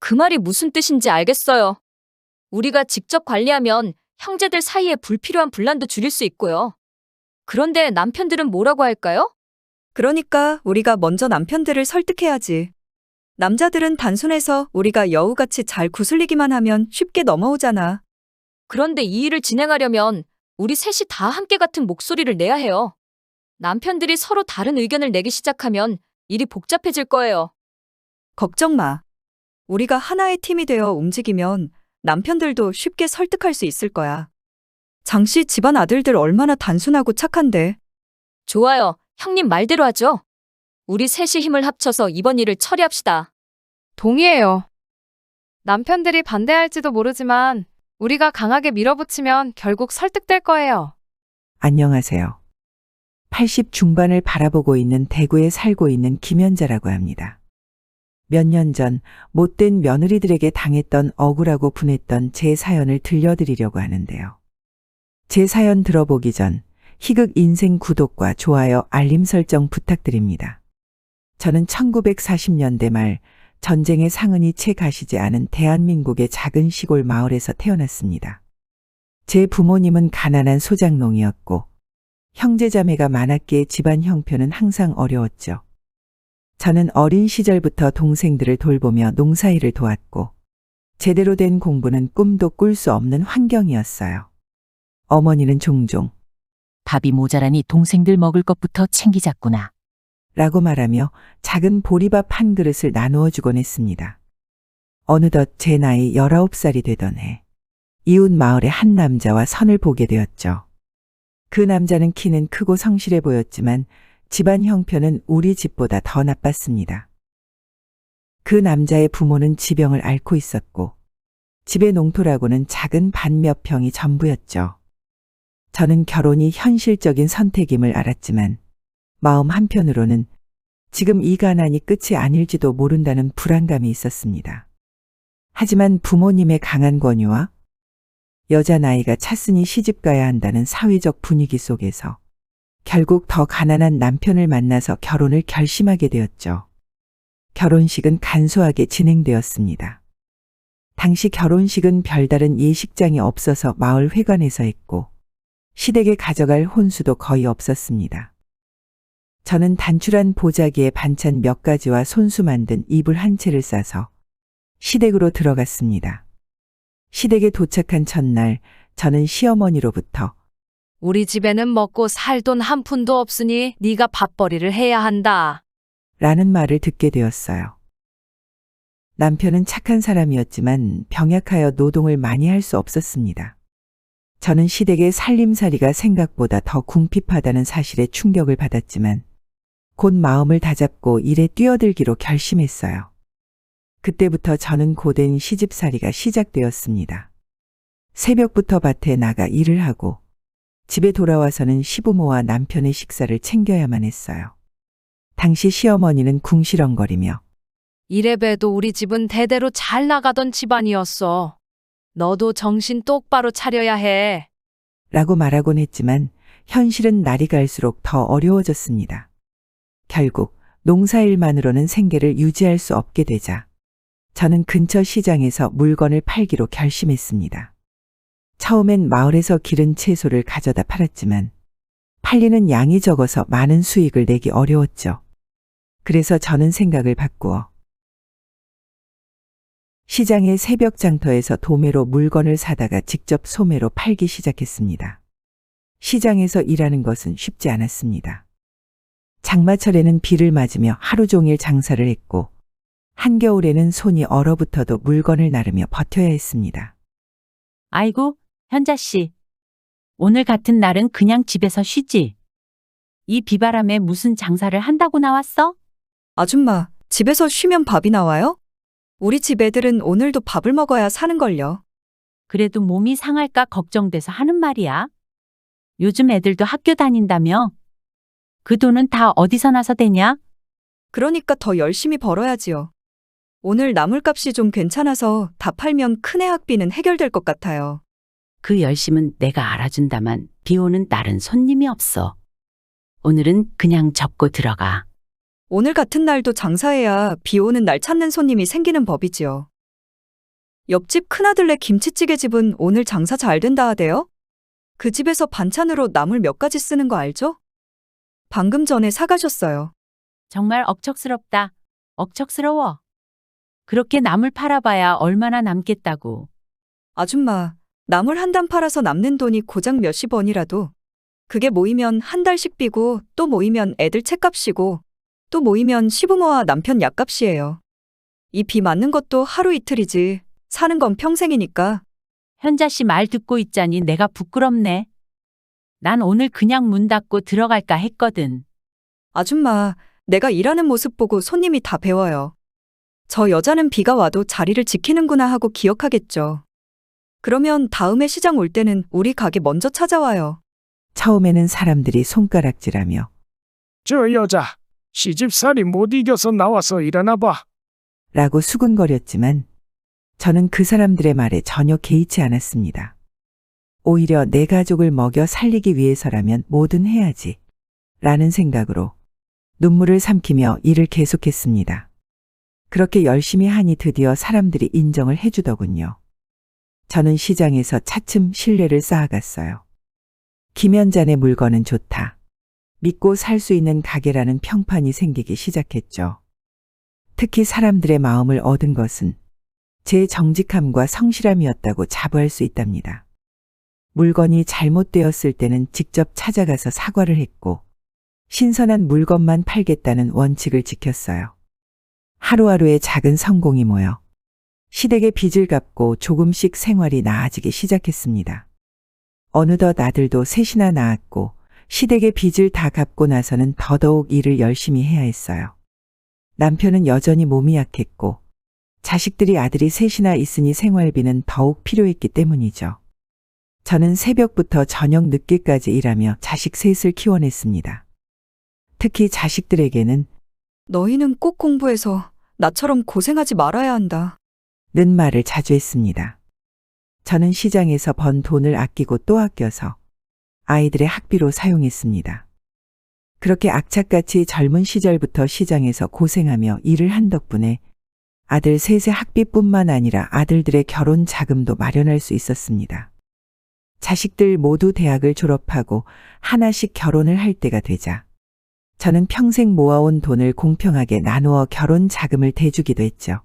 그 말이 무슨 뜻인지 알겠어요. 우리가 직접 관리하면 형제들 사이에 불필요한 분란도 줄일 수 있고요. 그런데 남편들은 뭐라고 할까요? 그러니까 우리가 먼저 남편들을 설득해야지. 남자들은 단순해서 우리가 여우같이 잘 구슬리기만 하면 쉽게 넘어오잖아. 그런데 이 일을 진행하려면 우리 셋이 다 함께 같은 목소리를 내야 해요. 남편들이 서로 다른 의견을 내기 시작하면 일이 복잡해질 거예요. 걱정 마. 우리가 하나의 팀이 되어 움직이면 남편들도 쉽게 설득할 수 있을 거야. 장씨 집안 아들들 얼마나 단순하고 착한데. 좋아요. 형님 말대로 하죠. 우리 셋이 힘을 합쳐서 이번 일을 처리합시다. 동의해요. 남편들이 반대할지도 모르지만 우리가 강하게 밀어붙이면 결국 설득될 거예요. 안녕하세요. 80 중반을 바라보고 있는 대구에 살고 있는 김연자라고 합니다. 몇 년 전 못된 며느리들에게 당했던 억울하고 분했던 제 사연을 들려드리려고 하는데요. 제 사연 들어보기 전 희극 인생 구독과 좋아요, 알림 설정 부탁드립니다. 저는 1940년대 말 전쟁의 상흔이 채 가시지 않은 대한민국의 작은 시골 마을에서 태어났습니다. 제 부모님은 가난한 소작농이었고 형제자매가 많았기에 집안 형편은 항상 어려웠죠. 저는 어린 시절부터 동생들을 돌보며 농사일을 도왔고 제대로 된 공부는 꿈도 꿀 수 없는 환경이었어요. 어머니는 종종 밥이 모자라니 동생들 먹을 것부터 챙기자꾸나. 라고 말하며 작은 보리밥 한 그릇을 나누어 주곤 했습니다. 어느덧 제 나이 19살이 되던 해 이웃 마을의 한 남자와 선을 보게 되었죠. 그 남자는 키는 크고 성실해 보였지만 집안 형편은 우리 집보다 더 나빴습니다. 그 남자의 부모는 지병을 앓고 있었고 집의 농토라고는 작은 밭 몇 평이 전부였죠. 저는 결혼이 현실적인 선택임을 알았지만 마음 한편으로는 지금 이 가난이 끝이 아닐지도 모른다는 불안감이 있었습니다. 하지만 부모님의 강한 권유와 여자 나이가 찼으니 시집가야 한다는 사회적 분위기 속에서 결국 더 가난한 남편을 만나서 결혼을 결심하게 되었죠. 결혼식은 간소하게 진행되었습니다. 당시 결혼식은 별다른 예식장이 없어서 마을 회관에서 했고 시댁에 가져갈 혼수도 거의 없었습니다. 저는 단출한 보자기에 반찬 몇 가지와 손수 만든 이불 한 채를 싸서 시댁으로 들어갔습니다. 시댁에 도착한 첫날 저는 시어머니로부터 우리 집에는 먹고 살 돈 한 푼도 없으니 네가 밥벌이를 해야 한다. 라는 말을 듣게 되었어요. 남편은 착한 사람이었지만 병약하여 노동을 많이 할 수 없었습니다. 저는 시댁의 살림살이가 생각보다 더 궁핍하다는 사실에 충격을 받았지만 곧 마음을 다잡고 일에 뛰어들기로 결심했어요. 그때부터 저는 고된 시집살이가 시작되었습니다. 새벽부터 밭에 나가 일을 하고 집에 돌아와서는 시부모와 남편의 식사를 챙겨야만 했어요. 당시 시어머니는 궁시렁거리며 이래봬도 우리 집은 대대로 잘 나가던 집안이었어. 너도 정신 똑바로 차려야 해. 라고 말하곤 했지만 현실은 날이 갈수록 더 어려워졌습니다. 결국 농사일만으로는 생계를 유지할 수 없게 되자 저는 근처 시장에서 물건을 팔기로 결심했습니다. 처음엔 마을에서 기른 채소를 가져다 팔았지만 팔리는 양이 적어서 많은 수익을 내기 어려웠죠. 그래서 저는 생각을 바꾸어 시장의 새벽 장터에서 도매로 물건을 사다가 직접 소매로 팔기 시작했습니다. 시장에서 일하는 것은 쉽지 않았습니다. 장마철에는 비를 맞으며 하루 종일 장사를 했고 한겨울에는 손이 얼어붙어도 물건을 나르며 버텨야 했습니다. 아이고, 현자씨. 오늘 같은 날은 그냥 집에서 쉬지. 이 비바람에 무슨 장사를 한다고 나왔어? 아줌마, 집에서 쉬면 밥이 나와요? 우리 집 애들은 오늘도 밥을 먹어야 사는걸요. 그래도 몸이 상할까 걱정돼서 하는 말이야. 요즘 애들도 학교 다닌다며? 그 돈은 다 어디서 나서 되냐? 그러니까 더 열심히 벌어야지요. 오늘 나물값이 좀 괜찮아서 다 팔면 큰애 학비는 해결될 것 같아요. 그 열심은 내가 알아준다만 비 오는 날은 손님이 없어. 오늘은 그냥 접고 들어가. 오늘 같은 날도 장사해야 비 오는 날 찾는 손님이 생기는 법이지요. 옆집 큰아들네 김치찌개 집은 오늘 장사 잘 된다 하대요? 그 집에서 반찬으로 나물 몇 가지 쓰는 거 알죠? 방금 전에 사가셨어요. 정말 억척스럽다. 억척스러워. 그렇게 나물 팔아봐야 얼마나 남겠다고. 아줌마, 나물 한 단 팔아서 남는 돈이 고작 몇십 원이라도 그게 모이면 한 달 식비고 또 모이면 애들 책값이고 또 모이면 시부모와 남편 약값이에요. 이 비 맞는 것도 하루 이틀이지 사는 건 평생이니까. 현자 씨 말 듣고 있자니 내가 부끄럽네. 난 오늘 그냥 문 닫고 들어갈까 했거든. 아줌마, 내가 일하는 모습 보고 손님이 다 배워요. 저 여자는 비가 와도 자리를 지키는구나 하고 기억하겠죠. 그러면 다음에 시장 올 때는 우리 가게 먼저 찾아와요. 처음에는 사람들이 손가락질하며 저 여자 시집살이 못 이겨서 나와서 일하나 봐. 라고 수군거렸지만 저는 그 사람들의 말에 전혀 개의치 않았습니다. 오히려 내 가족을 먹여 살리기 위해서라면 뭐든 해야지 라는 생각으로 눈물을 삼키며 일을 계속했습니다. 그렇게 열심히 하니 드디어 사람들이 인정을 해주더군요. 저는 시장에서 차츰 신뢰를 쌓아갔어요. 김현잔의 물건은 좋다. 믿고 살 수 있는 가게라는 평판이 생기기 시작했죠. 특히 사람들의 마음을 얻은 것은 제 정직함과 성실함이었다고 자부할 수 있답니다. 물건이 잘못되었을 때는 직접 찾아가서 사과를 했고 신선한 물건만 팔겠다는 원칙을 지켰어요. 하루하루의 작은 성공이 모여 시댁의 빚을 갚고 조금씩 생활이 나아지기 시작했습니다. 어느덧 아들도 셋이나 낳았고 시댁의 빚을 다 갚고 나서는 더더욱 일을 열심히 해야 했어요. 남편은 여전히 몸이 약했고 자식들이 아들이 셋이나 있으니 생활비는 더욱 필요했기 때문이죠. 저는 새벽부터 저녁 늦게까지 일하며 자식 셋을 키워냈습니다. 특히 자식들에게는 너희는 꼭 공부해서 나처럼 고생하지 말아야 한다. 는 말을 자주 했습니다. 저는 시장에서 번 돈을 아끼고 또 아껴서 아이들의 학비로 사용했습니다. 그렇게 악착같이 젊은 시절부터 시장에서 고생하며 일을 한 덕분에 아들 셋의 학비뿐만 아니라 아들들의 결혼 자금도 마련할 수 있었습니다. 자식들 모두 대학을 졸업하고 하나씩 결혼을 할 때가 되자 저는 평생 모아온 돈을 공평하게 나누어 결혼 자금을 대주기도 했죠.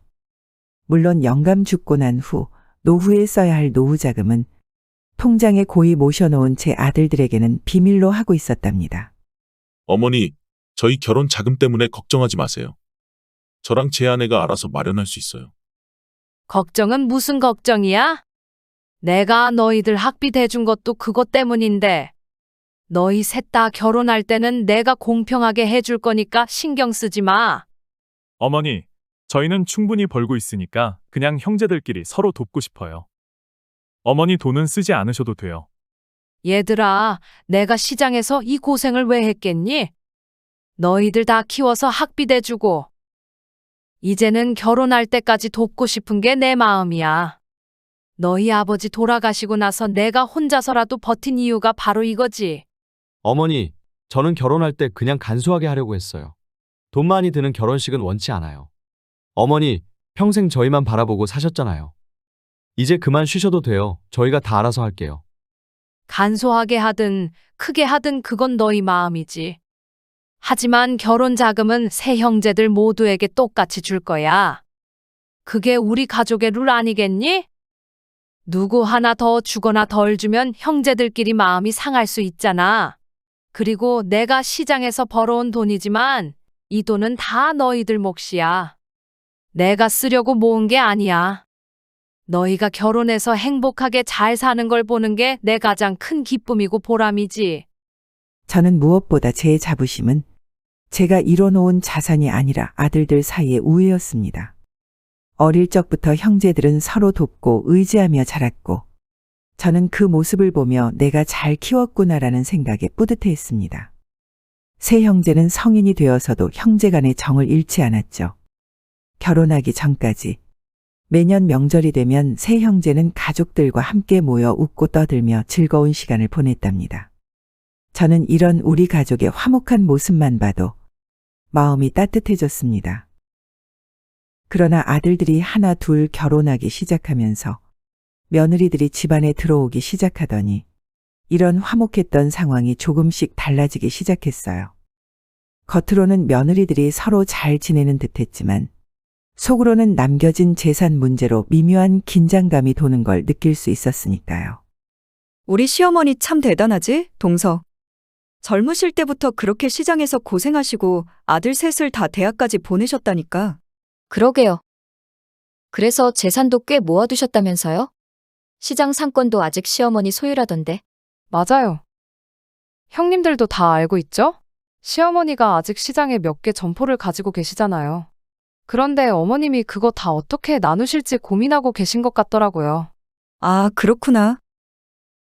물론 영감 죽고 난 후 노후에 써야 할 노후 자금은 통장에 고이 모셔놓은 제 아들들에게는 비밀로 하고 있었답니다. 어머니, 저희 결혼 자금 때문에 걱정하지 마세요. 저랑 제 아내가 알아서 마련할 수 있어요. 걱정은 무슨 걱정이야? 내가 너희들 학비 대준 것도 그것 때문인데. 너희 셋 다 결혼할 때는 내가 공평하게 해줄 거니까 신경 쓰지 마. 어머니, 저희는 충분히 벌고 있으니까 그냥 형제들끼리 서로 돕고 싶어요. 어머니 돈은 쓰지 않으셔도 돼요. 얘들아, 내가 시장에서 이 고생을 왜 했겠니? 너희들 다 키워서 학비 대주고. 이제는 결혼할 때까지 돕고 싶은 게 내 마음이야. 너희 아버지 돌아가시고 나서 내가 혼자서라도 버틴 이유가 바로 이거지. 어머니, 저는 결혼할 때 그냥 간소하게 하려고 했어요. 돈 많이 드는 결혼식은 원치 않아요. 어머니, 평생 저희만 바라보고 사셨잖아요. 이제 그만 쉬셔도 돼요. 저희가 다 알아서 할게요. 간소하게 하든 크게 하든 그건 너희 마음이지. 하지만 결혼 자금은 세 형제들 모두에게 똑같이 줄 거야. 그게 우리 가족의 룰 아니겠니? 누구 하나 더 주거나 덜 주면 형제들끼리 마음이 상할 수 있잖아. 그리고 내가 시장에서 벌어온 돈이지만 이 돈은 다 너희들 몫이야. 내가 쓰려고 모은 게 아니야. 너희가 결혼해서 행복하게 잘 사는 걸 보는 게 내 가장 큰 기쁨이고 보람이지. 저는 무엇보다 제 자부심은 제가 이뤄놓은 자산이 아니라 아들들 사이의 우애였습니다. 어릴 적부터 형제들은 서로 돕고 의지하며 자랐고 저는 그 모습을 보며 내가 잘 키웠구나라는 생각에 뿌듯해했습니다. 세 형제는 성인이 되어서도 형제간의 정을 잃지 않았죠. 결혼하기 전까지 매년 명절이 되면 세 형제는 가족들과 함께 모여 웃고 떠들며 즐거운 시간을 보냈답니다. 저는 이런 우리 가족의 화목한 모습만 봐도 마음이 따뜻해졌습니다. 그러나 아들들이 하나 둘 결혼하기 시작하면서 며느리들이 집안에 들어오기 시작하더니 이런 화목했던 상황이 조금씩 달라지기 시작했어요. 겉으로는 며느리들이 서로 잘 지내는 듯 했지만 속으로는 남겨진 재산 문제로 미묘한 긴장감이 도는 걸 느낄 수 있었으니까요. 우리 시어머니 참 대단하지, 동서. 젊으실 때부터 그렇게 시장에서 고생하시고 아들 셋을 다 대학까지 보내셨다니까. 그러게요. 그래서 재산도 꽤 모아두셨다면서요? 시장 상권도 아직 시어머니 소유라던데. 맞아요. 형님들도 다 알고 있죠? 시어머니가 아직 시장에 몇 개 점포를 가지고 계시잖아요. 그런데 어머님이 그거 다 어떻게 나누실지 고민하고 계신 것 같더라고요. 아, 그렇구나.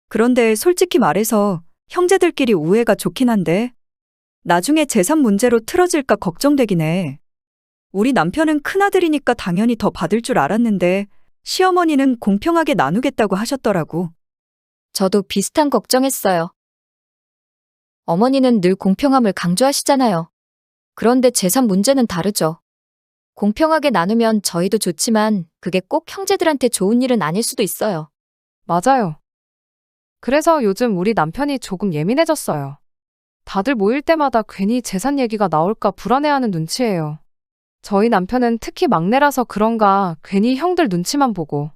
그런데 솔직히 말해서 형제들끼리 우애가 좋긴 한데 나중에 재산 문제로 틀어질까 걱정되긴 해. 우리 남편은 큰아들이니까 당연히 더 받을 줄 알았는데 시어머니는 공평하게 나누겠다고 하셨더라고. 저도 비슷한 걱정했어요. 어머니는 늘 공평함을 강조하시잖아요. 그런데 재산 문제는 다르죠. 공평하게 나누면 저희도 좋지만 그게 꼭 형제들한테 좋은 일은 아닐 수도 있어요. 맞아요. 그래서 요즘 우리 남편이 조금 예민해졌어요. 다들 모일 때마다 괜히 재산 얘기가 나올까 불안해하는 눈치예요. 저희 남편은 특히 막내라서 그런가 괜히 형들 눈치만 보고.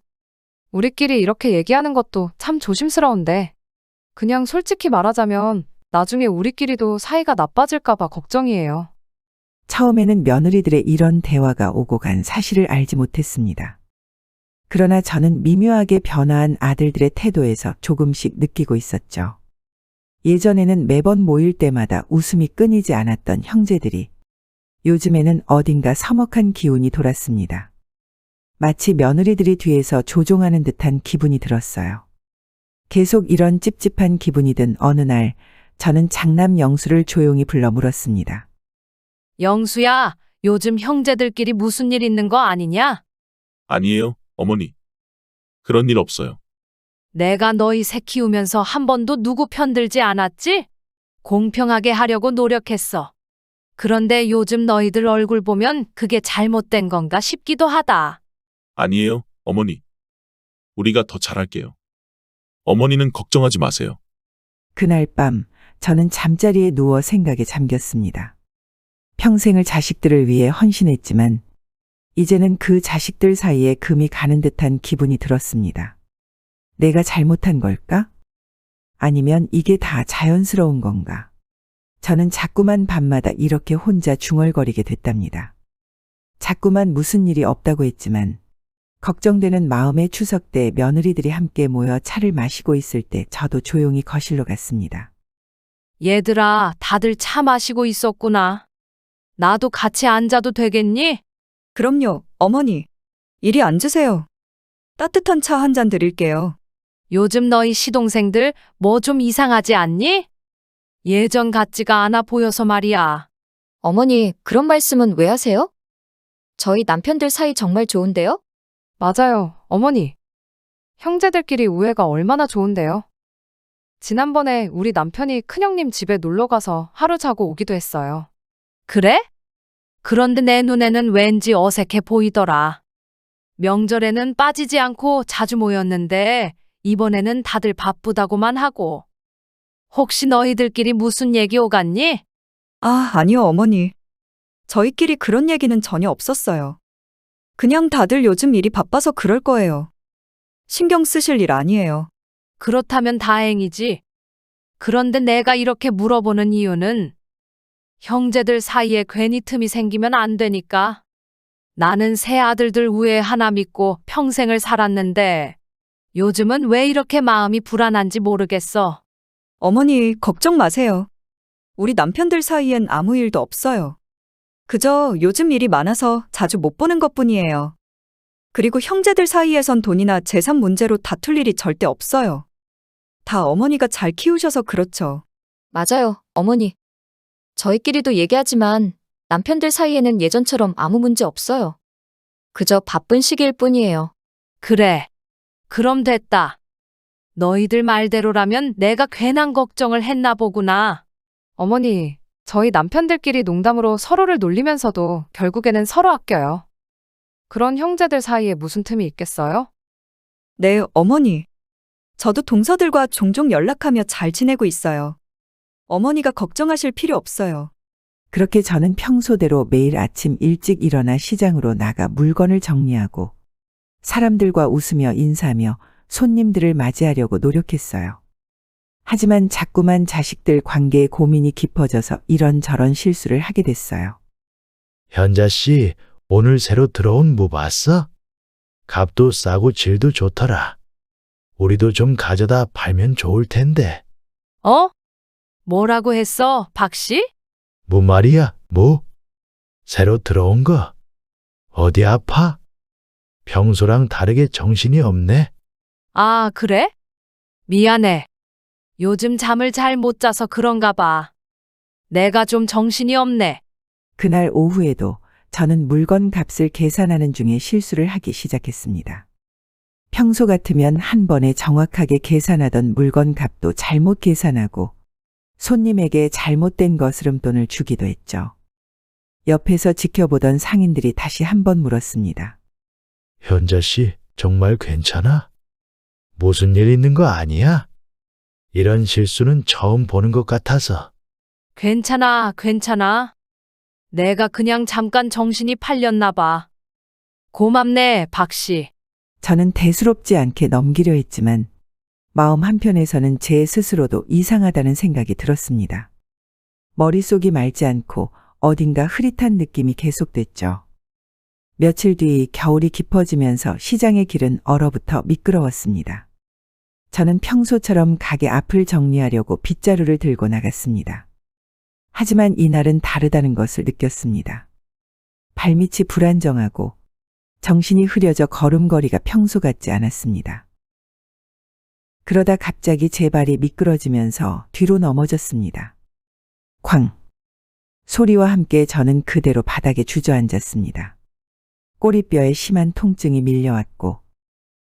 우리끼리 이렇게 얘기하는 것도 참 조심스러운데 그냥 솔직히 말하자면 나중에 우리끼리도 사이가 나빠질까 봐 걱정이에요. 처음에는 며느리들의 이런 대화가 오고 간 사실을 알지 못했습니다. 그러나 저는 미묘하게 변화한 아들들의 태도에서 조금씩 느끼고 있었죠. 예전에는 매번 모일 때마다 웃음이 끊이지 않았던 형제들이 요즘에는 어딘가 서먹한 기운이 돌았습니다. 마치 며느리들이 뒤에서 조종하는 듯한 기분이 들었어요. 계속 이런 찝찝한 기분이 든 어느 날 저는 장남 영수를 조용히 불러 물었습니다. 영수야, 요즘 형제들끼리 무슨 일 있는 거 아니냐? 아니에요, 어머니. 그런 일 없어요. 내가 너희 새 키우면서 한 번도 누구 편들지 않았지? 공평하게 하려고 노력했어. 그런데 요즘 너희들 얼굴 보면 그게 잘못된 건가 싶기도 하다. 아니에요, 어머니. 우리가 더 잘할게요. 어머니는 걱정하지 마세요. 그날 밤 저는 잠자리에 누워 생각에 잠겼습니다. 평생을 자식들을 위해 헌신했지만 이제는 그 자식들 사이에 금이 가는 듯한 기분이 들었습니다. 내가 잘못한 걸까? 아니면 이게 다 자연스러운 건가? 저는 자꾸만 밤마다 이렇게 혼자 중얼거리게 됐답니다. 자꾸만 무슨 일이 없다고 했지만 걱정되는 마음의 추석 때 며느리들이 함께 모여 차를 마시고 있을 때 저도 조용히 거실로 갔습니다. 얘들아, 다들 차 마시고 있었구나. 나도 같이 앉아도 되겠니? 그럼요, 어머니. 이리 앉으세요. 따뜻한 차 한 잔 드릴게요. 요즘 너희 시동생들 뭐 좀 이상하지 않니? 예전 같지가 않아 보여서 말이야. 어머니, 그런 말씀은 왜 하세요? 저희 남편들 사이 정말 좋은데요? 맞아요, 어머니. 형제들끼리 우애가 얼마나 좋은데요. 지난번에 우리 남편이 큰형님 집에 놀러 가서 하루 자고 오기도 했어요. 그래? 그런데 내 눈에는 왠지 어색해 보이더라. 명절에는 빠지지 않고 자주 모였는데 이번에는 다들 바쁘다고만 하고. 혹시 너희들끼리 무슨 얘기 오갔니? 아, 아니요, 어머니. 저희끼리 그런 얘기는 전혀 없었어요. 그냥 다들 요즘 일이 바빠서 그럴 거예요. 신경 쓰실 일 아니에요. 그렇다면 다행이지. 그런데 내가 이렇게 물어보는 이유는 형제들 사이에 괜히 틈이 생기면 안 되니까. 나는 새 아들들 우애 하나 믿고 평생을 살았는데 요즘은 왜 이렇게 마음이 불안한지 모르겠어. 어머니, 걱정 마세요. 우리 남편들 사이엔 아무 일도 없어요. 그저 요즘 일이 많아서 자주 못 보는 것뿐이에요. 그리고 형제들 사이에선 돈이나 재산 문제로 다툴 일이 절대 없어요. 다 어머니가 잘 키우셔서 그렇죠. 맞아요, 어머니. 저희끼리도 얘기하지만 남편들 사이에는 예전처럼 아무 문제 없어요. 그저 바쁜 시기일 뿐이에요. 그래. 그럼 됐다. 너희들 말대로라면 내가 괜한 걱정을 했나 보구나. 어머니, 저희 남편들끼리 농담으로 서로를 놀리면서도 결국에는 서로 아껴요. 그런 형제들 사이에 무슨 틈이 있겠어요? 네, 어머니. 저도 동서들과 종종 연락하며 잘 지내고 있어요. 어머니가 걱정하실 필요 없어요. 그렇게 저는 평소대로 매일 아침 일찍 일어나 시장으로 나가 물건을 정리하고 사람들과 웃으며 인사하며 손님들을 맞이하려고 노력했어요. 하지만 자꾸만 자식들 관계에 고민이 깊어져서 이런저런 실수를 하게 됐어요. 현자 씨, 오늘 새로 들어온 무 봤어? 값도 싸고 질도 좋더라. 우리도 좀 가져다 팔면 좋을 텐데. 어? 뭐라고 했어, 박 씨? 무 말이야, 무. 새로 들어온 거. 어디 아파? 평소랑 다르게 정신이 없네. 아, 그래? 미안해. 요즘 잠을 잘 못 자서 그런가 봐. 내가 좀 정신이 없네. 그날 오후에도 저는 물건 값을 계산하는 중에 실수를 하기 시작했습니다. 평소 같으면 한 번에 정확하게 계산하던 물건 값도 잘못 계산하고 손님에게 잘못된 거스름돈을 주기도 했죠. 옆에서 지켜보던 상인들이 다시 한 번 물었습니다. 현자 씨, 정말 괜찮아? 무슨 일 있는 거 아니야? 이런 실수는 처음 보는 것 같아서. 괜찮아, 괜찮아. 내가 그냥 잠깐 정신이 팔렸나 봐. 고맙네, 박 씨. 저는 대수롭지 않게 넘기려 했지만 마음 한편에서는 제 스스로도 이상하다는 생각이 들었습니다. 머릿속이 맑지 않고 어딘가 흐릿한 느낌이 계속됐죠. 며칠 뒤 겨울이 깊어지면서 시장의 길은 얼어붙어 미끄러웠습니다. 저는 평소처럼 가게 앞을 정리하려고 빗자루를 들고 나갔습니다. 하지만 이날은 다르다는 것을 느꼈습니다. 발밑이 불안정하고 정신이 흐려져 걸음걸이가 평소 같지 않았습니다. 그러다 갑자기 제 발이 미끄러지면서 뒤로 넘어졌습니다. 쾅! 소리와 함께 저는 그대로 바닥에 주저앉았습니다. 꼬리뼈에 심한 통증이 밀려왔고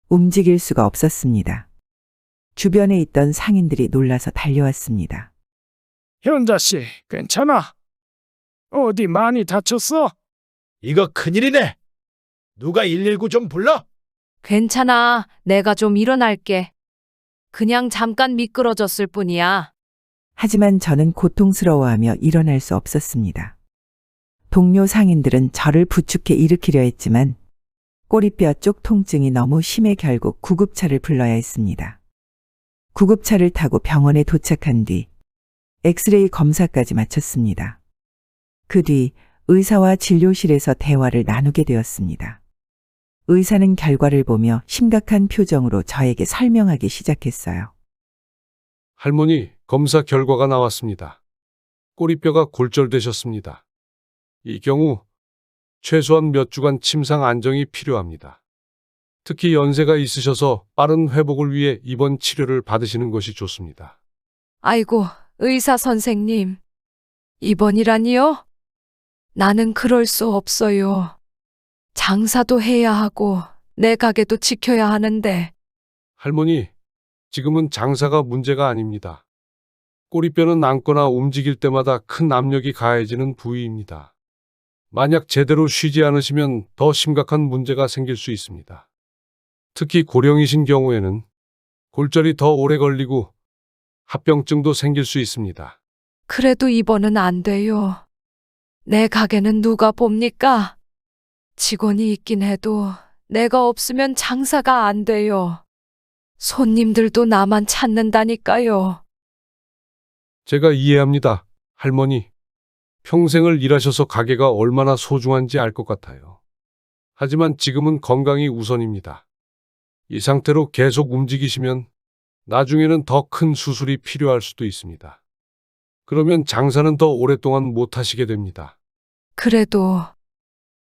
움직일 수가 없었습니다. 주변에 있던 상인들이 놀라서 달려왔습니다. 현자 씨, 괜찮아? 어디 많이 다쳤어? 이거 큰일이네. 누가 119 좀 불러? 괜찮아. 내가 좀 일어날게. 그냥 잠깐 미끄러졌을 뿐이야. 하지만 저는 고통스러워하며 일어날 수 없었습니다. 동료 상인들은 저를 부축해 일으키려 했지만 꼬리뼈 쪽 통증이 너무 심해 결국 구급차를 불러야 했습니다. 구급차를 타고 병원에 도착한 뒤 엑스레이 검사까지 마쳤습니다. 그 뒤 의사와 진료실에서 대화를 나누게 되었습니다. 의사는 결과를 보며 심각한 표정으로 저에게 설명하기 시작했어요. 할머니, 검사 결과가 나왔습니다. 꼬리뼈가 골절되셨습니다. 이 경우 최소한 몇 주간 침상 안정이 필요합니다. 특히 연세가 있으셔서 빠른 회복을 위해 입원 치료를 받으시는 것이 좋습니다. 아이고, 의사 선생님. 입원이라니요? 나는 그럴 수 없어요. 장사도 해야 하고 내 가게도 지켜야 하는데. 할머니, 지금은 장사가 문제가 아닙니다. 꼬리뼈는 앉거나 움직일 때마다 큰 압력이 가해지는 부위입니다. 만약 제대로 쉬지 않으시면 더 심각한 문제가 생길 수 있습니다. 특히 고령이신 경우에는 골절이 더 오래 걸리고 합병증도 생길 수 있습니다. 그래도 입원은 안 돼요. 내 가게는 누가 봅니까? 직원이 있긴 해도 내가 없으면 장사가 안 돼요. 손님들도 나만 찾는다니까요. 제가 이해합니다, 할머니. 평생을 일하셔서 가게가 얼마나 소중한지 알 것 같아요. 하지만 지금은 건강이 우선입니다. 이 상태로 계속 움직이시면 나중에는 더 큰 수술이 필요할 수도 있습니다. 그러면 장사는 더 오랫동안 못 하시게 됩니다. 그래도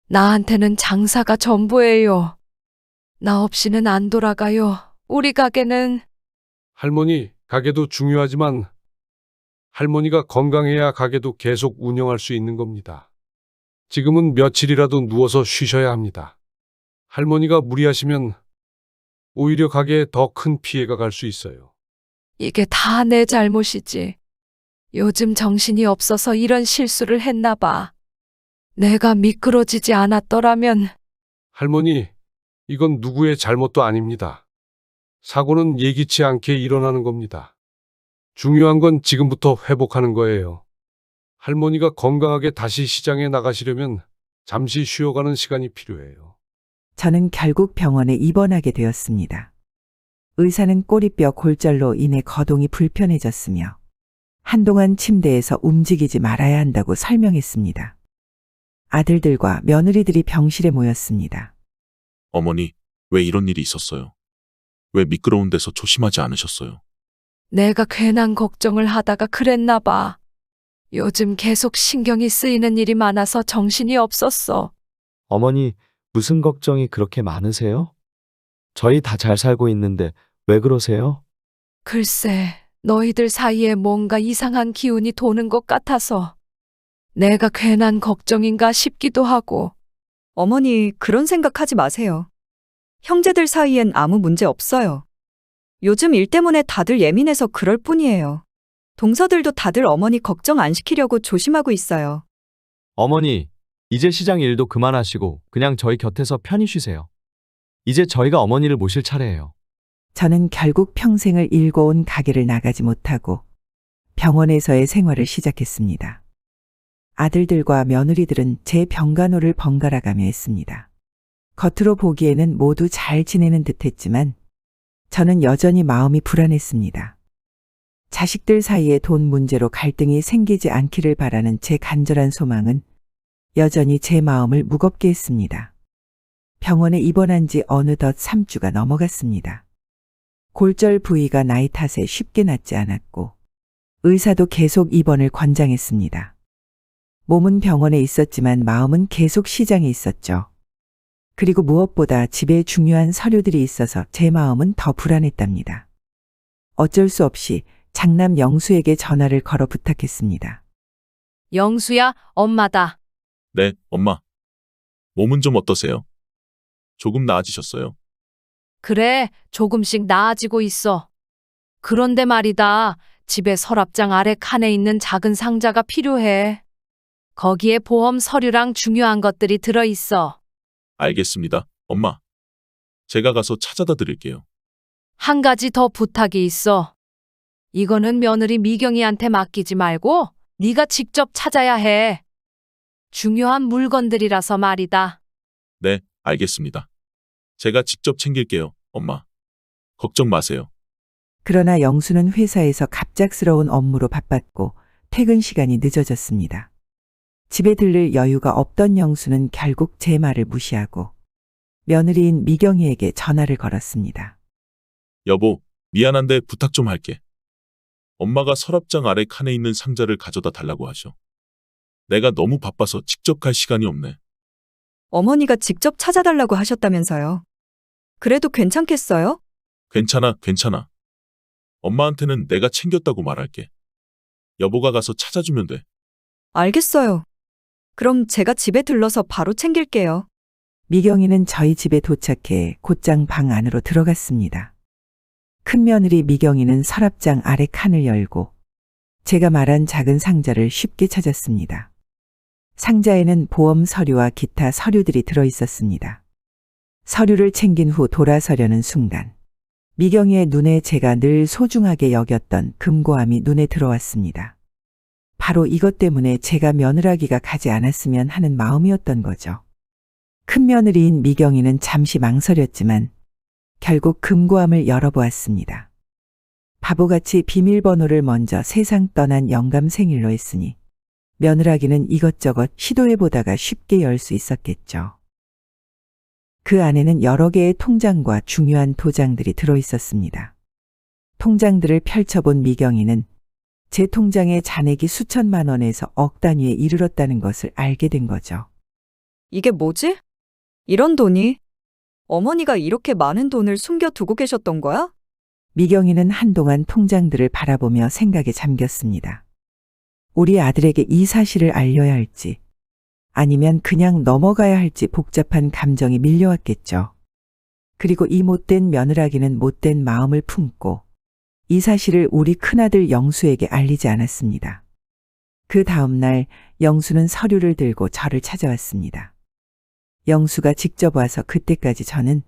나한테는 장사가 전부예요. 나 없이는 안 돌아가요. 우리 가게는. 할머니, 가게도 중요하지만 할머니가 건강해야 가게도 계속 운영할 수 있는 겁니다. 지금은 며칠이라도 누워서 쉬셔야 합니다. 할머니가 무리하시면 오히려 가게에 더 큰 피해가 갈 수 있어요. 이게 다 내 잘못이지. 요즘 정신이 없어서 이런 실수를 했나 봐. 내가 미끄러지지 않았더라면. 할머니, 이건 누구의 잘못도 아닙니다. 사고는 예기치 않게 일어나는 겁니다. 중요한 건 지금부터 회복하는 거예요. 할머니가 건강하게 다시 시장에 나가시려면 잠시 쉬어가는 시간이 필요해요. 저는 결국 병원에 입원하게 되었습니다. 의사는 꼬리뼈 골절로 인해 거동이 불편해졌으며 한동안 침대에서 움직이지 말아야 한다고 설명했습니다. 아들들과 며느리들이 병실에 모였습니다. 어머니, 왜 이런 일이 있었어요? 왜 미끄러운 데서 조심하지 않으셨어요? 내가 괜한 걱정을 하다가 그랬나 봐. 요즘 계속 신경이 쓰이는 일이 많아서 정신이 없었어. 어머니, 무슨 걱정이 그렇게 많으세요? 저희 다 잘 살고 있는데 왜 그러세요? 글쎄, 너희들 사이에 뭔가 이상한 기운이 도는 것 같아서 내가 괜한 걱정인가 싶기도 하고. 어머니, 그런 생각하지 마세요. 형제들 사이엔 아무 문제 없어요. 요즘 일 때문에 다들 예민해서 그럴 뿐이에요. 동서들도 다들 어머니 걱정 안 시키려고 조심하고 있어요. 어머니, 이제 시장 일도 그만하시고 그냥 저희 곁에서 편히 쉬세요. 이제 저희가 어머니를 모실 차례예요. 저는 결국 평생을 일궈온 가게를 나가지 못하고 병원에서의 생활을 시작했습니다. 아들들과 며느리들은 제 병간호를 번갈아가며 했습니다. 겉으로 보기에는 모두 잘 지내는 듯했지만 저는 여전히 마음이 불안했습니다. 자식들 사이에 돈 문제로 갈등이 생기지 않기를 바라는 제 간절한 소망은 여전히 제 마음을 무겁게 했습니다. 병원에 입원한 지 어느덧 3주가 넘어갔습니다. 골절 부위가 나이 탓에 쉽게 낫지 않았고 의사도 계속 입원을 권장했습니다. 몸은 병원에 있었지만 마음은 계속 시장에 있었죠. 그리고 무엇보다 집에 중요한 서류들이 있어서 제 마음은 더 불안했답니다. 어쩔 수 없이 장남 영수에게 전화를 걸어 부탁했습니다. 영수야, 엄마다. 네, 엄마. 몸은 좀 어떠세요? 조금 나아지셨어요? 그래, 조금씩 나아지고 있어. 그런데 말이다, 집에 서랍장 아래 칸에 있는 작은 상자가 필요해. 거기에 보험 서류랑 중요한 것들이 들어있어. 알겠습니다, 엄마. 제가 가서 찾아다 드릴게요. 한 가지 더 부탁이 있어. 이거는 며느리 미경이한테 맡기지 말고 네가 직접 찾아야 해. 중요한 물건들이라서 말이다. 네, 알겠습니다. 제가 직접 챙길게요, 엄마. 걱정 마세요. 그러나 영수는 회사에서 갑작스러운 업무로 바빴고 퇴근 시간이 늦어졌습니다. 집에 들를 여유가 없던 영수는 결국 제 말을 무시하고 며느리인 미경이에게 전화를 걸었습니다. 여보, 미안한데 부탁 좀 할게. 엄마가 서랍장 아래 칸에 있는 상자를 가져다 달라고 하셔. 내가 너무 바빠서 직접 갈 시간이 없네. 어머니가 직접 찾아달라고 하셨다면서요. 그래도 괜찮겠어요? 괜찮아, 괜찮아. 엄마한테는 내가 챙겼다고 말할게. 여보가 가서 찾아주면 돼. 알겠어요. 그럼 제가 집에 들러서 바로 챙길게요. 미경이는 저희 집에 도착해 곧장 방 안으로 들어갔습니다. 큰며느리 미경이는 서랍장 아래 칸을 열고 제가 말한 작은 상자를 쉽게 찾았습니다. 상자에는 보험 서류와 기타 서류들이 들어있었습니다. 서류를 챙긴 후 돌아서려는 순간 미경이의 눈에 제가 늘 소중하게 여겼던 금고함이 눈에 들어왔습니다. 바로 이것 때문에 제가 며느라기가 가지 않았으면 하는 마음이었던 거죠. 큰며느리인 미경이는 잠시 망설였지만 결국 금고함을 열어보았습니다. 바보같이 비밀번호를 먼저 세상 떠난 영감 생일로 했으니 며느라기는 이것저것 시도해보다가 쉽게 열 수 있었겠죠. 그 안에는 여러 개의 통장과 중요한 도장들이 들어있었습니다. 통장들을 펼쳐본 미경이는 제 통장의 잔액이 수천만 원에서 억 단위에 이르렀다는 것을 알게 된 거죠. 이게 뭐지? 이런 돈이? 어머니가 이렇게 많은 돈을 숨겨두고 계셨던 거야? 미경이는 한동안 통장들을 바라보며 생각에 잠겼습니다. 우리 아들에게 이 사실을 알려야 할지 아니면 그냥 넘어가야 할지 복잡한 감정이 밀려왔겠죠. 그리고 이 못된 며느라기는 못된 마음을 품고 이 사실을 우리 큰아들 영수에게 알리지 않았습니다. 그 다음 날 영수는 서류를 들고 저를 찾아왔습니다. 영수가 직접 와서 그때까지 저는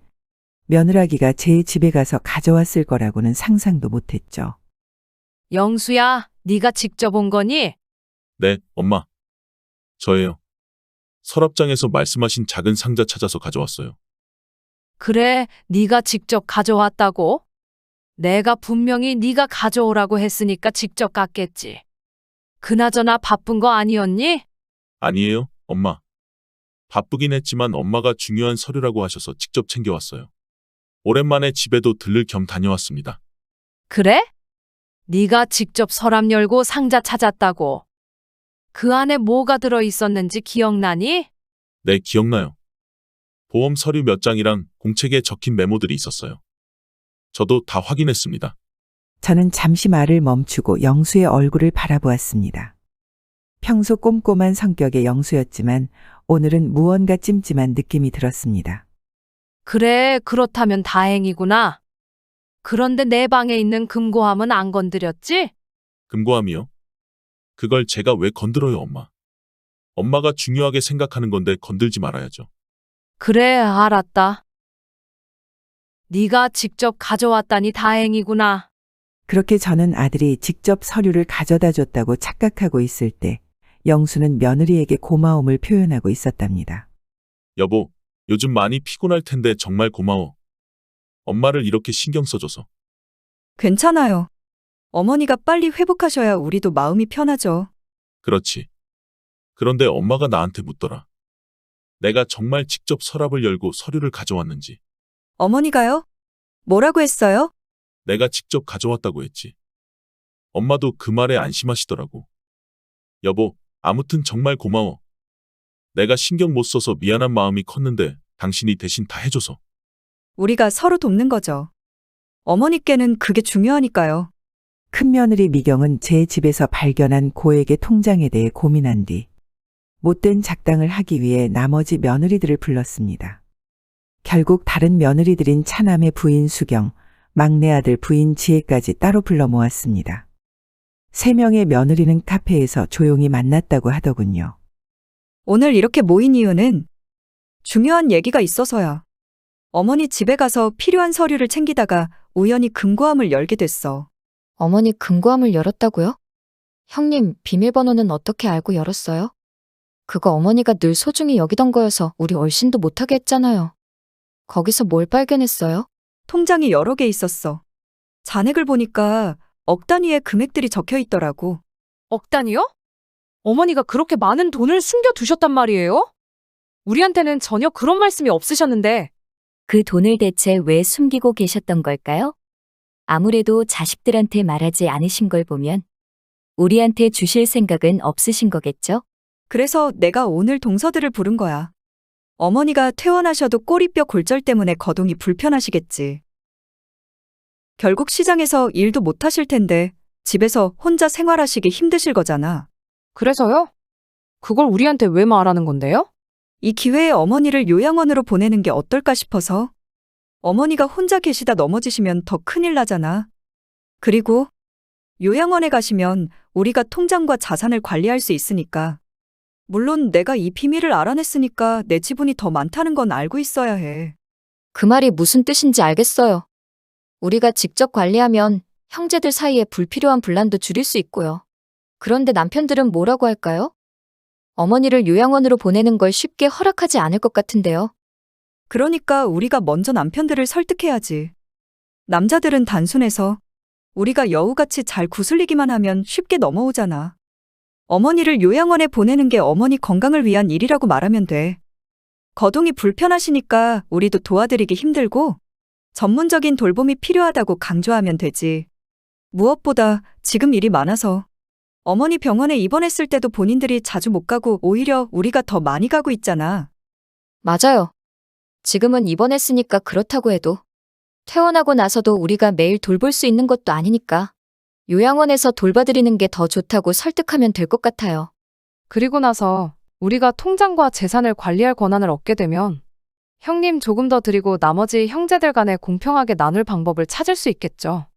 며느라기가 제 집에 가서 가져왔을 거라고는 상상도 못했죠. 영수야, 네가 직접 온 거니? 네, 엄마. 저예요. 서랍장에서 말씀하신 작은 상자 찾아서 가져왔어요. 그래, 네가 직접 가져왔다고? 내가 분명히 네가 가져오라고 했으니까 직접 갔겠지. 그나저나 바쁜 거 아니었니? 아니에요, 엄마. 바쁘긴 했지만 엄마가 중요한 서류라고 하셔서 직접 챙겨왔어요. 오랜만에 집에도 들를 겸 다녀왔습니다. 그래? 네가 직접 서랍 열고 상자 찾았다고. 그 안에 뭐가 들어 있었는지 기억나니? 네, 기억나요. 보험 서류 몇 장이랑 공책에 적힌 메모들이 있었어요. 저도 다 확인했습니다. 저는 잠시 말을 멈추고 영수의 얼굴을 바라보았습니다. 평소 꼼꼼한 성격의 영수였지만 오늘은 무언가 찜찜한 느낌이 들었습니다. 그래, 그렇다면 다행이구나. 그런데 내 방에 있는 금고함은 안 건드렸지? 금고함이요? 그걸 제가 왜 건드려요, 엄마? 엄마가 중요하게 생각하는 건데 건들지 말아야죠. 그래, 알았다. 네가 직접 가져왔다니 다행이구나. 그렇게 저는 아들이 직접 서류를 가져다 줬다고 착각하고 있을 때 영수는 며느리에게 고마움을 표현하고 있었답니다. 여보, 요즘 많이 피곤할 텐데 정말 고마워. 엄마를 이렇게 신경 써줘서. 괜찮아요. 어머니가 빨리 회복하셔야 우리도 마음이 편하죠. 그렇지. 그런데 엄마가 나한테 묻더라. 내가 정말 직접 서랍을 열고 서류를 가져왔는지. 어머니가요? 뭐라고 했어요? 내가 직접 가져왔다고 했지. 엄마도 그 말에 안심하시더라고. 여보, 아무튼 정말 고마워. 내가 신경 못 써서 미안한 마음이 컸는데 당신이 대신 다 해줘서. 우리가 서로 돕는 거죠. 어머니께는 그게 중요하니까요. 큰며느리 미경은 제 집에서 발견한 고액의 통장에 대해 고민한 뒤 못된 작당을 하기 위해 나머지 며느리들을 불렀습니다. 결국 다른 며느리들인 차남의 부인 수경, 막내 아들 부인 지혜까지 따로 불러 모았습니다. 3명의 며느리는 카페에서 조용히 만났다고 하더군요. 오늘 이렇게 모인 이유는 중요한 얘기가 있어서야. 어머니 집에 가서 필요한 서류를 챙기다가 우연히 금고함을 열게 됐어. 어머니 금고함을 열었다고요? 형님, 비밀번호는 어떻게 알고 열었어요? 그거 어머니가 늘 소중히 여기던 거여서 우리 얼씬도 못하게 했잖아요. 거기서 뭘 발견했어요? 통장이 여러 개 있었어. 잔액을 보니까 억 단위의 금액들이 적혀 있더라고. 억 단위요? 어머니가 그렇게 많은 돈을 숨겨두셨단 말이에요? 우리한테는 전혀 그런 말씀이 없으셨는데. 그 돈을 대체 왜 숨기고 계셨던 걸까요? 아무래도 자식들한테 말하지 않으신 걸 보면 우리한테 주실 생각은 없으신 거겠죠? 그래서 내가 오늘 동서들을 부른 거야. 어머니가 퇴원하셔도 꼬리뼈 골절 때문에 거동이 불편하시겠지. 결국 시장에서 일도 못 하실 텐데 집에서 혼자 생활하시기 힘드실 거잖아. 그래서요? 그걸 우리한테 왜 말하는 건데요? 이 기회에 어머니를 요양원으로 보내는 게 어떨까 싶어서. 어머니가 혼자 계시다 넘어지시면 더 큰일 나잖아. 그리고 요양원에 가시면 우리가 통장과 자산을 관리할 수 있으니까. 물론 내가 이 비밀을 알아냈으니까 내 지분이 더 많다는 건 알고 있어야 해. 그 말이 무슨 뜻인지 알겠어요. 우리가 직접 관리하면 형제들 사이에 불필요한 분란도 줄일 수 있고요. 그런데 남편들은 뭐라고 할까요? 어머니를 요양원으로 보내는 걸 쉽게 허락하지 않을 것 같은데요. 그러니까 우리가 먼저 남편들을 설득해야지. 남자들은 단순해서 우리가 여우같이 잘 구슬리기만 하면 쉽게 넘어오잖아. 어머니를 요양원에 보내는 게 어머니 건강을 위한 일이라고 말하면 돼. 거동이 불편하시니까 우리도 도와드리기 힘들고 전문적인 돌봄이 필요하다고 강조하면 되지. 무엇보다 지금 일이 많아서 어머니 병원에 입원했을 때도 본인들이 자주 못 가고 오히려 우리가 더 많이 가고 있잖아. 맞아요. 지금은 입원했으니까 그렇다고 해도 퇴원하고 나서도 우리가 매일 돌볼 수 있는 것도 아니니까 요양원에서 돌봐드리는 게 더 좋다고 설득하면 될 것 같아요. 그리고 나서 우리가 통장과 재산을 관리할 권한을 얻게 되면 형님 조금 더 드리고 나머지 형제들 간에 공평하게 나눌 방법을 찾을 수 있겠죠.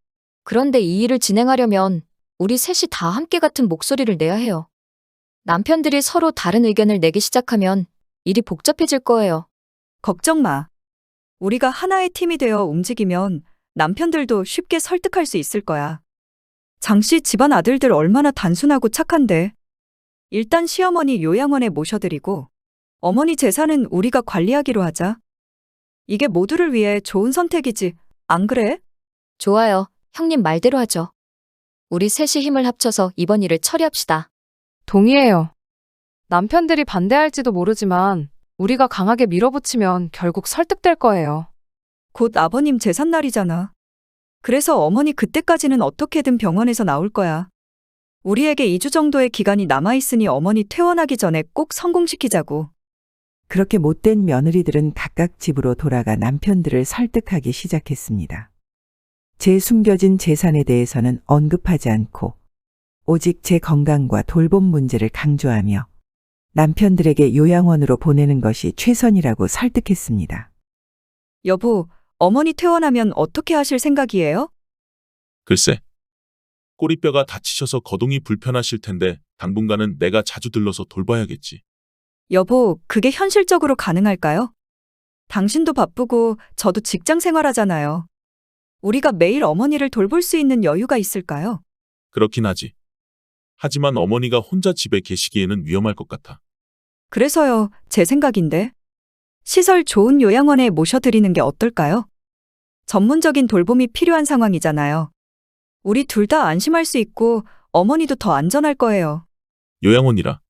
그런데 이 일을 진행하려면 우리 셋이 다 함께 같은 목소리를 내야 해요. 남편들이 서로 다른 의견을 내기 시작하면 일이 복잡해질 거예요. 걱정 마. 우리가 하나의 팀이 되어 움직이면 남편들도 쉽게 설득할 수 있을 거야. 장씨 집안 아들들 얼마나 단순하고 착한데. 일단 시어머니 요양원에 모셔드리고 어머니 재산은 우리가 관리하기로 하자. 이게 모두를 위해 좋은 선택이지, 안 그래? 좋아요. 형님 말대로 하죠. 우리 셋이 힘을 합쳐서 이번 일을 처리합시다. 동의해요. 남편들이 반대할지도 모르지만 우리가 강하게 밀어붙이면 결국 설득될 거예요. 곧 아버님 제삿날이잖아. 그래서 어머니 그때까지는 어떻게든 병원에서 나올 거야. 우리에게 2주 정도의 기간이 남아있으니 어머니 퇴원하기 전에 꼭 성공시키자고. 그렇게 못된 며느리들은 각각 집으로 돌아가 남편들을 설득하기 시작했습니다. 제 숨겨진 재산에 대해서는 언급하지 않고 오직 제 건강과 돌봄 문제를 강조하며 남편들에게 요양원으로 보내는 것이 최선이라고 설득했습니다. 여보, 어머니 퇴원하면 어떻게 하실 생각이에요? 글쎄. 꼬리뼈가 다치셔서 거동이 불편하실 텐데 당분간은 내가 자주 들러서 돌봐야겠지. 여보, 그게 현실적으로 가능할까요? 당신도 바쁘고 저도 직장 생활하잖아요. 우리가 매일 어머니를 돌볼 수 있는 여유가 있을까요? 그렇긴 하지. 하지만 어머니가 혼자 집에 계시기에는 위험할 것 같아. 그래서요, 제 생각인데. 시설 좋은 요양원에 모셔드리는 게 어떨까요? 전문적인 돌봄이 필요한 상황이잖아요. 우리 둘 다 안심할 수 있고 어머니도 더 안전할 거예요. 요양원이라.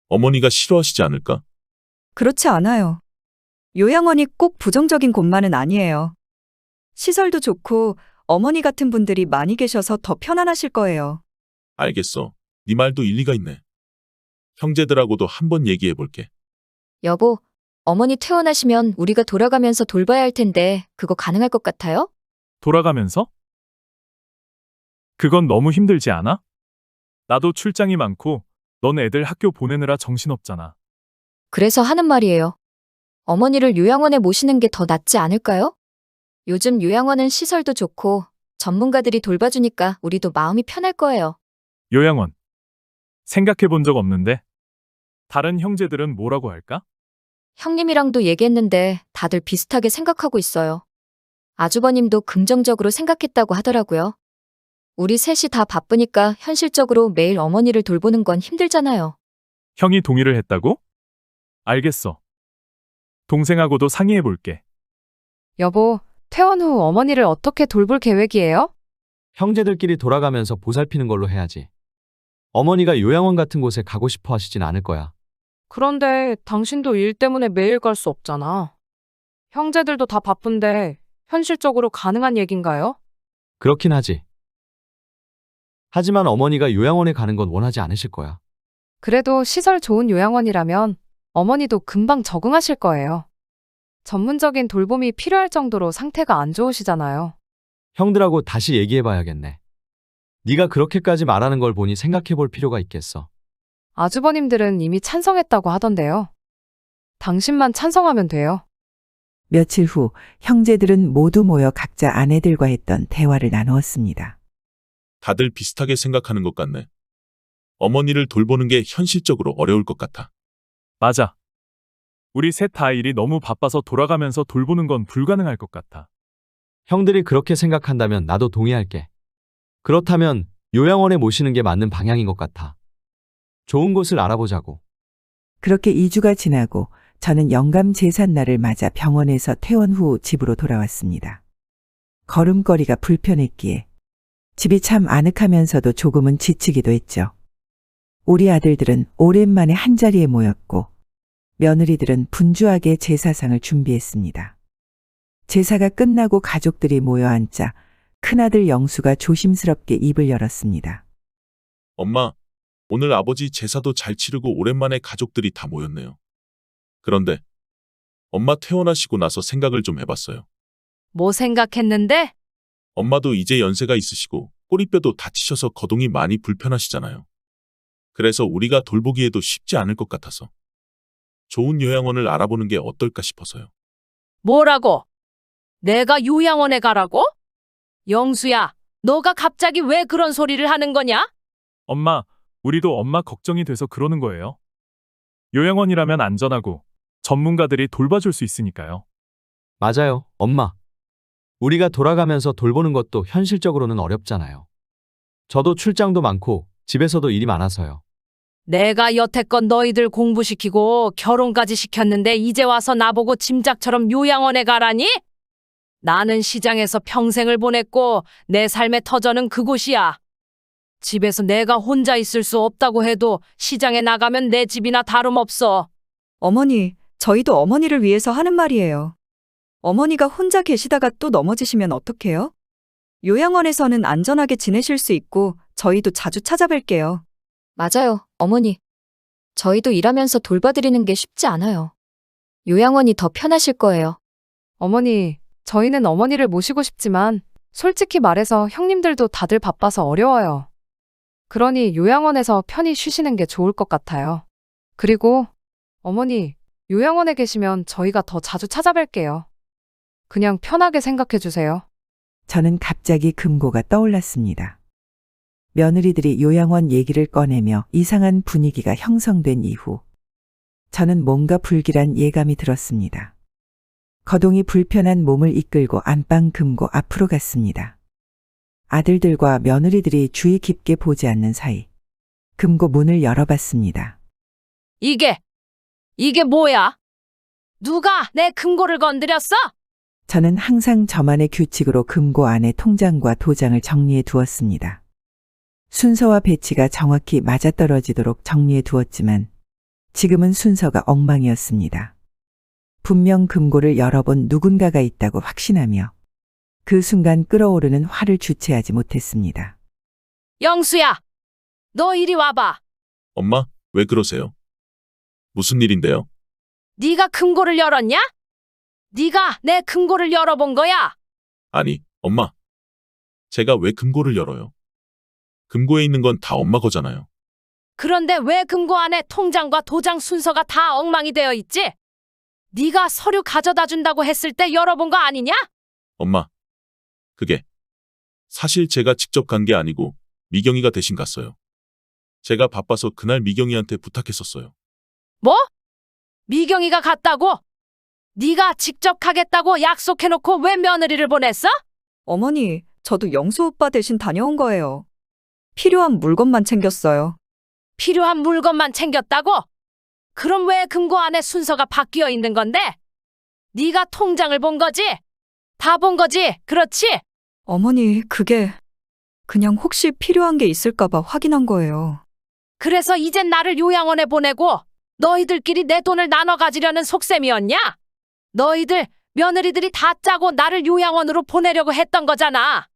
어머니가 싫어하시지 않을까? 그렇지 않아요. 요양원이 꼭 부정적인 곳만은 아니에요. 시설도 좋고 어머니 같은 분들이 많이 계셔서 더 편안하실 거예요. 알겠어. 네 말도 일리가 있네. 형제들하고도 한번 얘기해 볼게. 여보, 어머니 퇴원하시면 우리가 돌아가면서 돌봐야 할 텐데 그거 가능할 것 같아요? 돌아가면서? 그건 너무 힘들지 않아? 나도 출장이 많고 넌 애들 학교 보내느라 정신없잖아. 그래서 하는 말이에요. 어머니를 요양원에 모시는 게 더 낫지 않을까요? 요즘 요양원은 시설도 좋고 전문가들이 돌봐주니까 우리도 마음이 편할 거예요. 요양원. 생각해 본 적 없는데. 다른 형제들은 뭐라고 할까? 형님이랑도 얘기했는데 다들 비슷하게 생각하고 있어요. 아주버님도 긍정적으로 생각했다고 하더라고요. 우리 셋이 다 바쁘니까 현실적으로 매일 어머니를 돌보는 건 힘들잖아요. 형이 동의를 했다고? 알겠어. 동생하고도 상의해 볼게. 여보, 퇴원 후 어머니를 어떻게 돌볼 계획이에요? 형제들끼리 돌아가면서 보살피는 걸로 해야지. 어머니가 요양원 같은 곳에 가고 싶어 하시진 않을 거야. 그런데 당신도 일 때문에 매일 갈 수 없잖아. 형제들도 다 바쁜데 현실적으로 가능한 얘긴가요? 그렇긴 하지. 하지만 어머니가 요양원에 가는 건 원하지 않으실 거야. 그래도 시설 좋은 요양원이라면 어머니도 금방 적응하실 거예요. 전문적인 돌봄이 필요할 정도로 상태가 안 좋으시잖아요. 형들하고 다시 얘기해봐야겠네. 네가 그렇게까지 말하는 걸 보니 생각해볼 필요가 있겠어. 아주버님들은 이미 찬성했다고 하던데요. 당신만 찬성하면 돼요. 며칠 후 형제들은 모두 모여 각자 아내들과 했던 대화를 나누었습니다. 다들 비슷하게 생각하는 것 같네. 어머니를 돌보는 게 현실적으로 어려울 것 같아. 맞아. 우리 셋 다 일이 너무 바빠서 돌아가면서 돌보는 건 불가능할 것 같아. 형들이 그렇게 생각한다면 나도 동의할게. 그렇다면 요양원에 모시는 게 맞는 방향인 것 같아. 좋은 곳을 알아보자고. 그렇게 2주가 지나고 저는 영감 제삿날을 맞아 병원에서 퇴원 후 집으로 돌아왔습니다. 걸음걸이가 불편했기에 집이 참 아늑하면서도 조금은 지치기도 했죠. 우리 아들들은 오랜만에 한자리에 모였고 며느리들은 분주하게 제사상을 준비했습니다. 제사가 끝나고 가족들이 모여 앉자 큰아들 영수가 조심스럽게 입을 열었습니다. 엄마, 오늘 아버지 제사도 잘 치르고 오랜만에 가족들이 다 모였네요. 그런데 엄마 퇴원하시고 나서 생각을 좀 해봤어요. 뭐 생각했는데? 엄마도 이제 연세가 있으시고 꼬리뼈도 다치셔서 거동이 많이 불편하시잖아요. 그래서 우리가 돌보기에도 쉽지 않을 것 같아서 좋은 요양원을 알아보는 게 어떨까 싶어서요. 뭐라고? 내가 요양원에 가라고? 영수야, 너가 갑자기 왜 그런 소리를 하는 거냐? 엄마, 우리도 엄마 걱정이 돼서 그러는 거예요. 요양원이라면 안전하고 전문가들이 돌봐줄 수 있으니까요. 맞아요, 엄마. 우리가 돌아가면서 돌보는 것도 현실적으로는 어렵잖아요. 저도 출장도 많고 집에서도 일이 많아서요. 내가 여태껏 너희들 공부시키고 결혼까지 시켰는데 이제 와서 나보고 짐작처럼 요양원에 가라니? 나는 시장에서 평생을 보냈고 내 삶의 터전은 그곳이야. 집에서 내가 혼자 있을 수 없다고 해도 시장에 나가면 내 집이나 다름없어. 어머니, 저희도 어머니를 위해서 하는 말이에요. 어머니가 혼자 계시다가 또 넘어지시면 어떡해요? 요양원에서는 안전하게 지내실 수 있고 저희도 자주 찾아뵐게요. 맞아요, 어머니. 저희도 일하면서 돌봐드리는 게 쉽지 않아요. 요양원이 더 편하실 거예요. 어머니, 저희는 어머니를 모시고 싶지만 솔직히 말해서 형님들도 다들 바빠서 어려워요. 그러니 요양원에서 편히 쉬시는 게 좋을 것 같아요. 그리고 어머니, 요양원에 계시면 저희가 더 자주 찾아뵐게요. 그냥 편하게 생각해 주세요. 저는 갑자기 금고가 떠올랐습니다. 며느리들이 요양원 얘기를 꺼내며 이상한 분위기가 형성된 이후 저는 뭔가 불길한 예감이 들었습니다. 거동이 불편한 몸을 이끌고 안방 금고 앞으로 갔습니다. 아들들과 며느리들이 주의 깊게 보지 않는 사이 금고 문을 열어봤습니다. 이게 뭐야? 누가 내 금고를 건드렸어? 저는 항상 저만의 규칙으로 금고 안에 통장과 도장을 정리해 두었습니다. 순서와 배치가 정확히 맞아떨어지도록 정리해 두었지만 지금은 순서가 엉망이었습니다. 분명 금고를 열어본 누군가가 있다고 확신하며 그 순간 끓어오르는 화를 주체하지 못했습니다. 영수야, 너 이리 와봐. 엄마, 왜 그러세요? 무슨 일인데요? 네가 금고를 열었냐? 네가 내 금고를 열어본 거야? 아니, 엄마. 제가 왜 금고를 열어요? 금고에 있는 건 다 엄마 거잖아요. 그런데 왜 금고 안에 통장과 도장 순서가 다 엉망이 되어 있지? 네가 서류 가져다 준다고 했을 때 열어본 거 아니냐? 엄마, 그게 사실 제가 직접 간 게 아니고 미경이가 대신 갔어요. 제가 바빠서 그날 미경이한테 부탁했었어요. 뭐? 미경이가 갔다고? 네가 직접 가겠다고 약속해놓고 왜 며느리를 보냈어? 어머니, 저도 영수 오빠 대신 다녀온 거예요. 필요한 물건만 챙겼어요. 필요한 물건만 챙겼다고? 그럼 왜 금고 안에 순서가 바뀌어 있는 건데? 네가 통장을 본 거지? 다 본 거지? 그렇지? 어머니, 그게 그냥 혹시 필요한 게 있을까봐 확인한 거예요. 그래서 이젠 나를 요양원에 보내고 너희들끼리 내 돈을 나눠 가지려는 속셈이었냐? 너희들 며느리들이 다 짜고 나를 요양원으로 보내려고 했던 거잖아.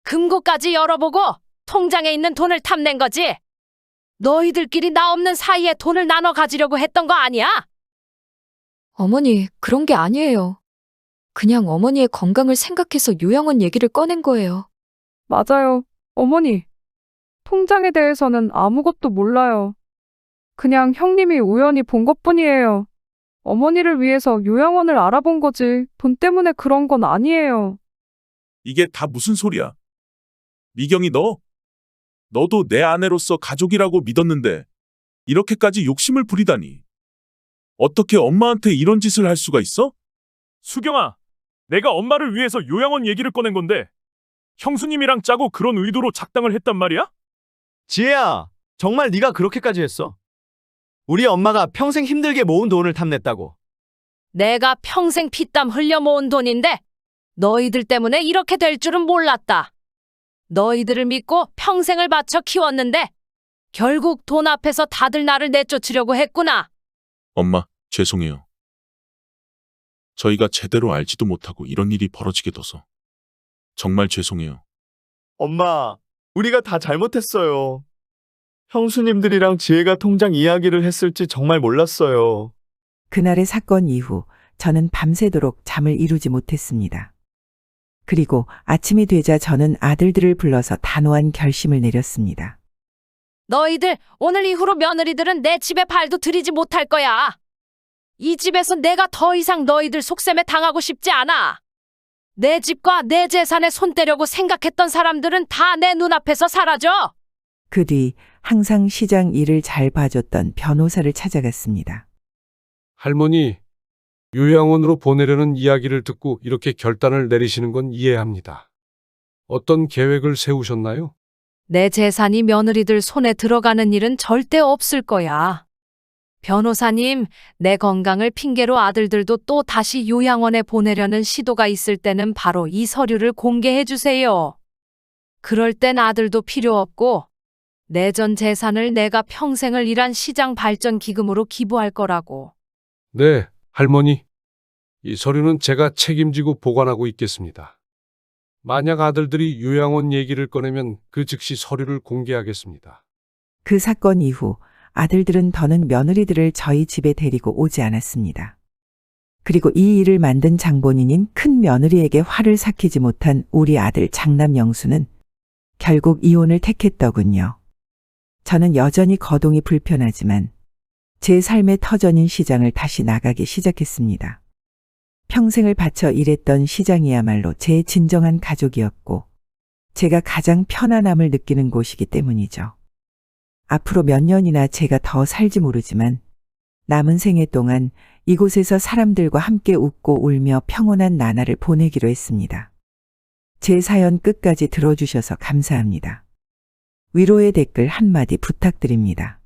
금고까지 열어보고 통장에 있는 돈을 탐낸 거지. 너희들끼리 나 없는 사이에 돈을 나눠 가지려고 했던 거 아니야? 어머니, 그런 게 아니에요. 그냥 어머니의 건강을 생각해서 요양원 얘기를 꺼낸 거예요. 맞아요, 어머니. 통장에 대해서는 아무것도 몰라요. 그냥 형님이 우연히 본 것뿐이에요. 어머니를 위해서 요양원을 알아본 거지 돈 때문에 그런 건 아니에요. 이게 다 무슨 소리야? 미경이 너도 내 아내로서 가족이라고 믿었는데 이렇게까지 욕심을 부리다니. 어떻게 엄마한테 이런 짓을 할 수가 있어? 수경아, 내가 엄마를 위해서 요양원 얘기를 꺼낸 건데 형수님이랑 짜고 그런 의도로 작당을 했단 말이야? 지혜야, 정말 네가 그렇게까지 했어? 우리 엄마가 평생 힘들게 모은 돈을 탐냈다고. 내가 평생 피땀 흘려 모은 돈인데 너희들 때문에 이렇게 될 줄은 몰랐다. 너희들을 믿고 평생을 바쳐 키웠는데 결국 돈 앞에서 다들 나를 내쫓으려고 했구나. 엄마, 죄송해요. 저희가 제대로 알지도 못하고 이런 일이 벌어지게 둬서 정말 죄송해요. 엄마, 우리가 다 잘못했어요. 형수님들이랑 지혜가 통장 이야기를 했을지 정말 몰랐어요. 그날의 사건 이후 저는 밤새도록 잠을 이루지 못했습니다. 그리고 아침이 되자 저는 아들들을 불러서 단호한 결심을 내렸습니다. 너희들 오늘 이후로 며느리들은 내 집에 발도 들이지 못할 거야. 이 집에서 내가 더 이상 너희들 속셈에 당하고 싶지 않아. 내 집과 내 재산에 손 떼려고 생각했던 사람들은 다 내 눈앞에서 사라져. 그 뒤 항상 시장 일을 잘 봐줬던 변호사를 찾아갔습니다. 할머니, 요양원으로 보내려는 이야기를 듣고 이렇게 결단을 내리시는 건 이해합니다. 어떤 계획을 세우셨나요? 내 재산이 며느리들 손에 들어가는 일은 절대 없을 거야. 변호사님, 내 건강을 핑계로 아들들도 또 다시 요양원에 보내려는 시도가 있을 때는 바로 이 서류를 공개해 주세요. 그럴 땐 아들도 필요 없고 내 전 재산을 내가 평생을 일한 시장 발전 기금으로 기부할 거라고. 네, 할머니. 이 서류는 제가 책임지고 보관하고 있겠습니다. 만약 아들들이 요양원 얘기를 꺼내면 그 즉시 서류를 공개하겠습니다. 그 사건 이후 아들들은 더는 며느리들을 저희 집에 데리고 오지 않았습니다. 그리고 이 일을 만든 장본인인 큰 며느리에게 화를 삭히지 못한 우리 아들 장남 영수는 결국 이혼을 택했더군요. 저는 여전히 거동이 불편하지만 제 삶의 터전인 시장을 다시 나가기 시작했습니다. 평생을 바쳐 일했던 시장이야말로 제 진정한 가족이었고 제가 가장 편안함을 느끼는 곳이기 때문이죠. 앞으로 몇 년이나 제가 더 살지 모르지만 남은 생애 동안 이곳에서 사람들과 함께 웃고 울며 평온한 나날을 보내기로 했습니다. 제 사연 끝까지 들어주셔서 감사합니다. 위로의 댓글 한마디 부탁드립니다.